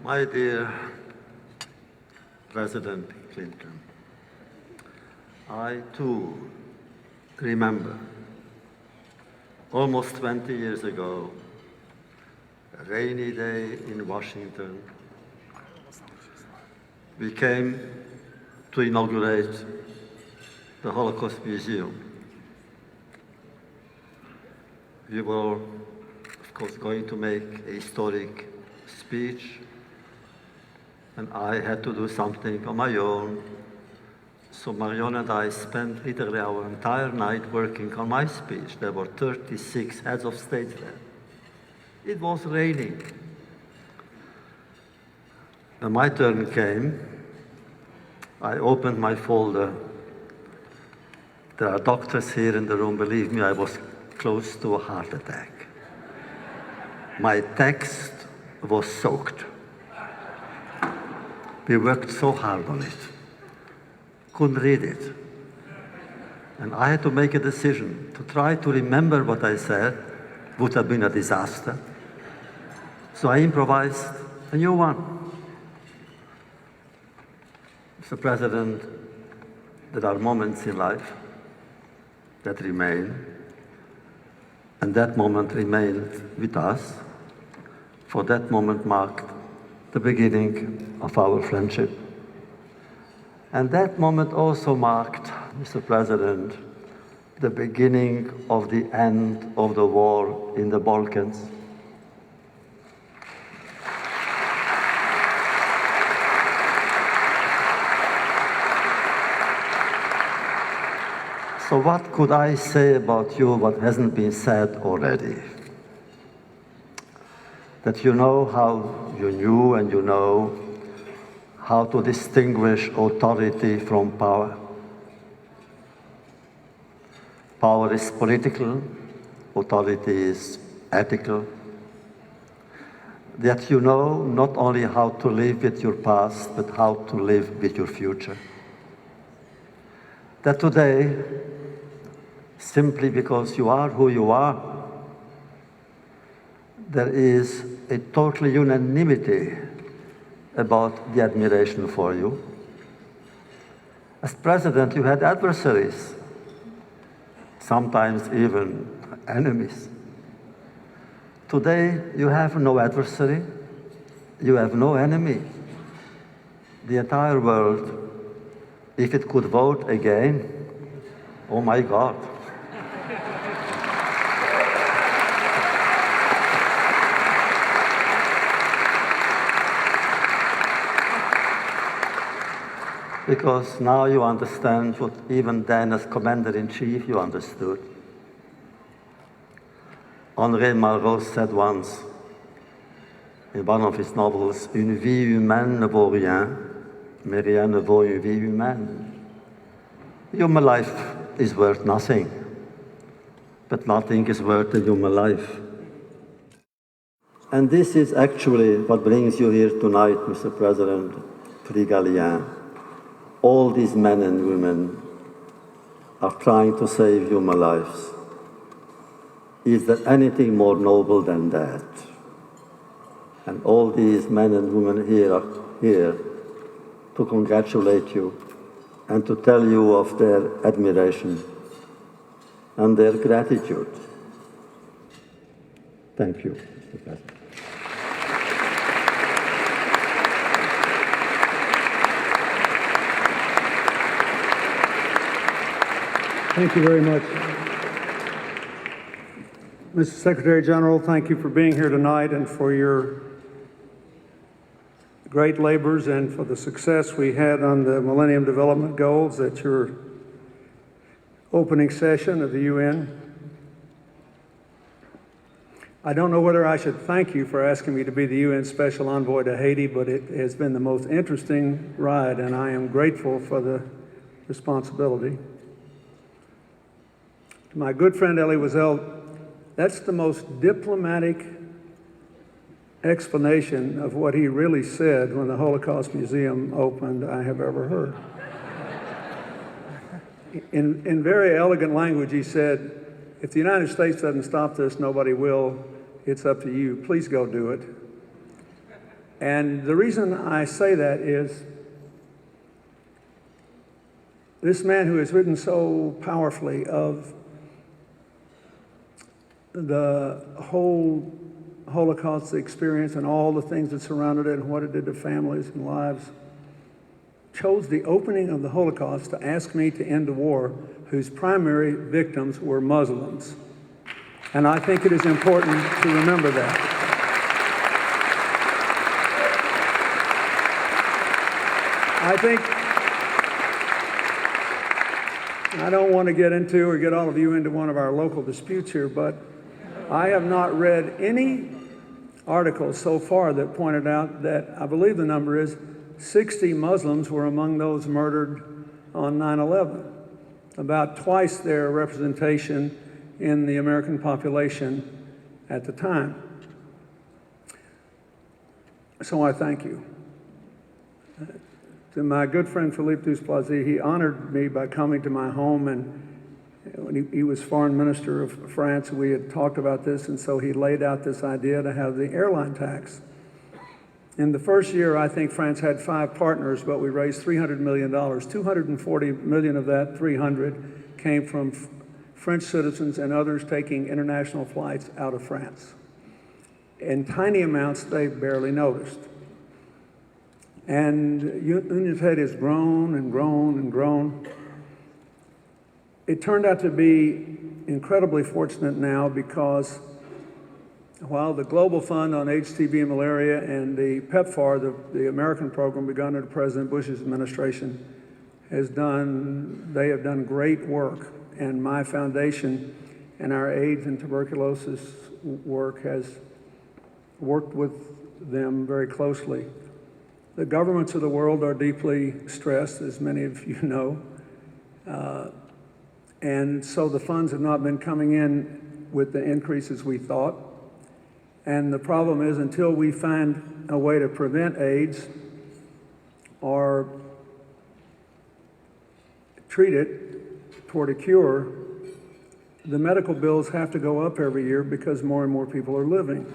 My dear President Clinton, I too remember almost 20 years ago, a rainy day in Washington, we came to inaugurate the Holocaust Museum. We were, of course, going to make a historic speech, and I had to do something on my own. So Marion and I spent literally our entire night working on my speech. There were 36 heads of state there. It was raining. When my turn came, I opened my folder. There are doctors here in the room. Believe me, I was close to a heart attack. My text was soaked. We worked so hard on it. Couldn't read it. And I had to make a decision. To try to remember what I said would have been a disaster. So I improvised a new one. Mr. President, there are moments in life that remain, and that moment remained with us, for that moment marked the beginning of our friendship. And that moment also marked, Mr. President, the beginning of the end of the war in the Balkans. So what could I say about you what hasn't been said already? That you know how you knew and you know how to distinguish authority from power. Power is political, authority is ethical. That you know not only how to live with your past, but how to live with your future. That today, simply because you are who you are, there is a total unanimity about the admiration for you. As president, you had adversaries, sometimes even enemies. Today, you have no adversary, you have no enemy. The entire world, if it could vote again, oh my God. Because now you understand what even then as Commander-in-Chief you understood. André Malraux said once, in one of his novels, une vie humaine ne vaut rien, mais rien ne vaut une vie humaine. Human life is worth nothing, but nothing is worth a human life. And this is actually what brings you here tonight, Mr. President, Prix Galien. All these men and women are trying to save human lives. Is there anything more noble than that? And all these men and women here are here to congratulate you and to tell you of their admiration and their gratitude. Thank you, Mr. President. Thank you very much. Mr. Secretary General, thank you for being here tonight and for your great labors and for the success we had on the Millennium Development Goals at your opening session of the UN. I don't know whether I should thank you for asking me to be the UN Special Envoy to Haiti, but it has been the most interesting ride, and I am grateful for the responsibility. To my good friend Elie Wiesel, that's the most diplomatic explanation of what he really said when the Holocaust Museum opened I have ever heard. In very elegant language, he said, if the United States doesn't stop this, nobody will. It's up to you. Please go do it. And the reason I say that is this man who has written so powerfully of the whole Holocaust experience and all the things that surrounded it and what it did to families and lives, chose the opening of the Holocaust to ask me to end the war whose primary victims were Muslims. And I think it is important to remember that. I don't want to get into or get all of you into one of our local disputes here, but I have not read any articles so far that pointed out that I believe the number is 60 Muslims were among those murdered on 9/11, about twice their representation in the American population at the time. So I thank you. To my good friend Philippe Douste-Blazy, he honored me by coming to my home, and when he was foreign minister of France, we had talked about this, and so he laid out this idea to have the airline tax. In the first year, I think France had 5 partners, but we raised $300 million. 240 million of that 300 came from French citizens and others taking international flights out of France. In tiny amounts they barely noticed. And UNITAID has grown and grown and grown. It turned out to be incredibly fortunate now because while the Global Fund on HTB and malaria and the PEPFAR, the American program begun under President Bush's administration, they have done great work. And my foundation and our AIDS and tuberculosis work has worked with them very closely. The governments of the world are deeply stressed, as many of you know. And so the funds have not been coming in with the increases we thought. And the problem is until we find a way to prevent AIDS or treat it toward a cure, the medical bills have to go up every year because more and more people are living.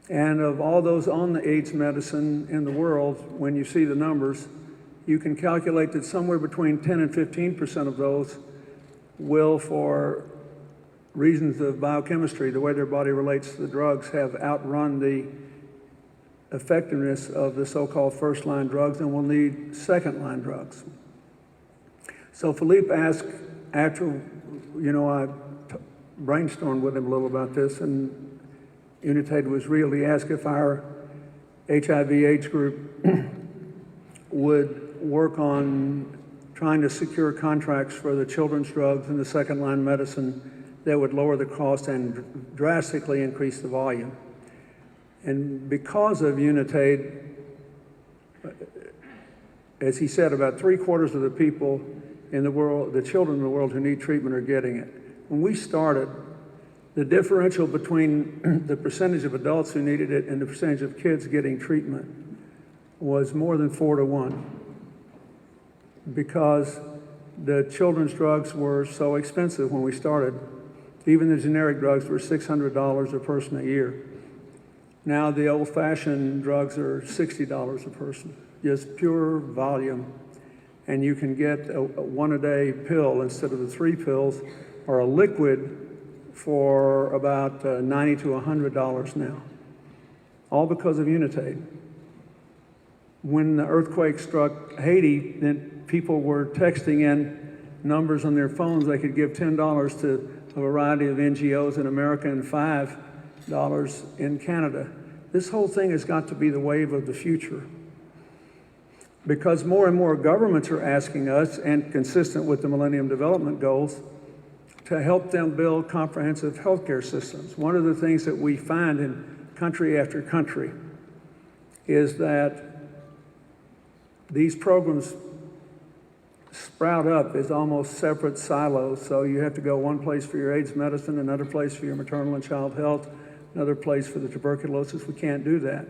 And of all those on the AIDS medicine in the world, when you see the numbers, you can calculate that somewhere between 10 and 15% of those will, for reasons of biochemistry, the way their body relates to the drugs, have outrun the effectiveness of the so-called first-line drugs and will need second-line drugs. So Philippe asked, after, I brainstormed with him a little about this, and UNITAID was real. He asked if our HIV/AIDS group would work on trying to secure contracts for the children's drugs and the second-line medicine that would lower the cost and drastically increase the volume. And because of UNITAID, as he said, about 3/4 of the people in the world, the children in the world who need treatment are getting it. When we started, the differential between the percentage of adults who needed it and the percentage of kids getting treatment was more than 4 to 1 because the children's drugs were so expensive when we started. Even the generic drugs were $600 a person a year. Now the old-fashioned drugs are $60 a person, just pure volume. And you can get a one-a-day pill instead of the 3 pills, or a liquid for about $90 to $100 now, all because of UNITAID. When the earthquake struck Haiti, then people were texting in numbers on their phones. They could give $10 to a variety of NGOs in America and $5 in Canada. This whole thing has got to be the wave of the future, because more and more governments are asking us, and consistent with the Millennium Development Goals, to help them build comprehensive healthcare systems. One of the things that we find in country after country is that these programs sprout up as almost separate silos. So you have to go one place for your AIDS medicine, another place for your maternal and child health, another place for the tuberculosis. We can't do that.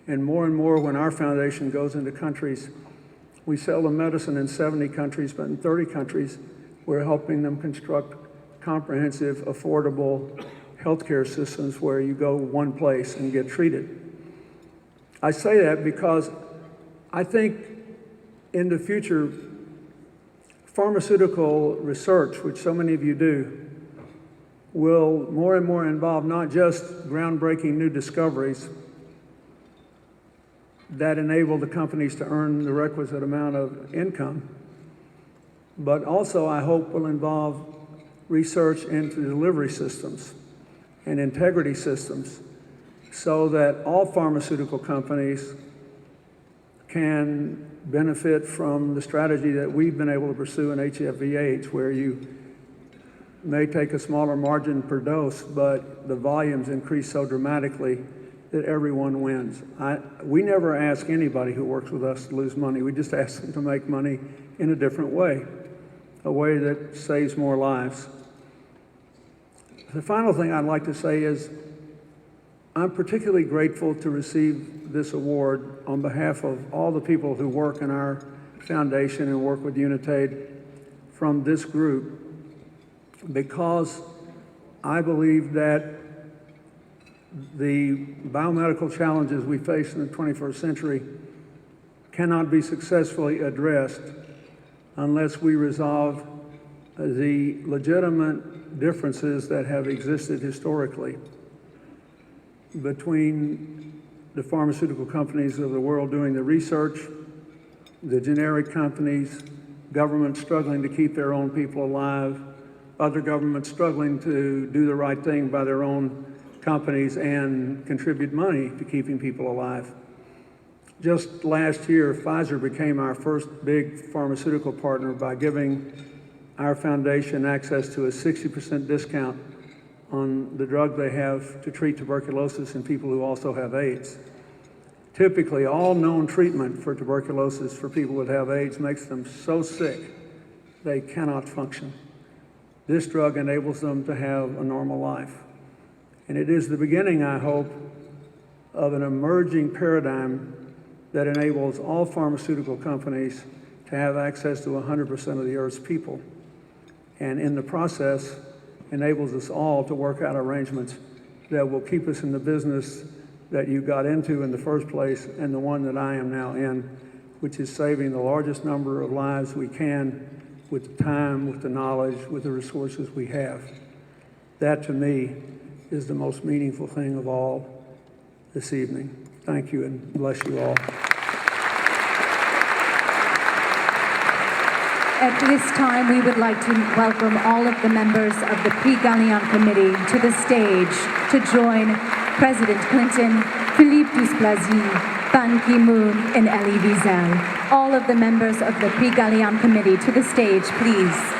And more, when our foundation goes into countries, we sell the medicine in 70 countries, but in 30 countries, we're helping them construct comprehensive, affordable healthcare systems where you go one place and get treated. I say that because I think in the future, pharmaceutical research, which so many of you do, will more and more involve not just groundbreaking new discoveries that enable the companies to earn the requisite amount of income, but also I hope will involve research into delivery systems and integrity systems so that all pharmaceutical companies can benefit from the strategy that we've been able to pursue in HIV/AIDS, where you may take a smaller margin per dose, but the volumes increase so dramatically that everyone wins. We never ask anybody who works with us to lose money. We just ask them to make money in a different way, a way that saves more lives. The final thing I'd like to say is I'm particularly grateful to receive this award on behalf of all the people who work in our foundation and work with Unitaid from this group, because I believe that the biomedical challenges we face in the 21st century cannot be successfully addressed unless we resolve the legitimate differences that have existed historically between the pharmaceutical companies of the world doing the research, the generic companies, governments struggling to keep their own people alive, other governments struggling to do the right thing by their own companies and contribute money to keeping people alive. Just last year, Pfizer became our first big pharmaceutical partner by giving our foundation access to a 60% discount on the drug they have to treat tuberculosis in people who also have AIDS. Typically, all known treatment for tuberculosis for people who have AIDS makes them so sick they cannot function. This drug enables them to have a normal life. And it is the beginning, I hope, of an emerging paradigm that enables all pharmaceutical companies to have access to 100% of the Earth's people. And in the process, enables us all to work out arrangements that will keep us in the business that you got into in the first place and the one that I am now in, which is saving the largest number of lives we can with the time, with the knowledge, with the resources we have. That, to me, is the most meaningful thing of all this evening. Thank you, and bless you all. At this time, we would like to welcome all of the members of the Prix Galien Committee to the stage to join President Clinton, Philippe Douste-Blazy, Ban Ki-moon, and Elie Wiesel. All of the members of the Prix Galien Committee to the stage, please.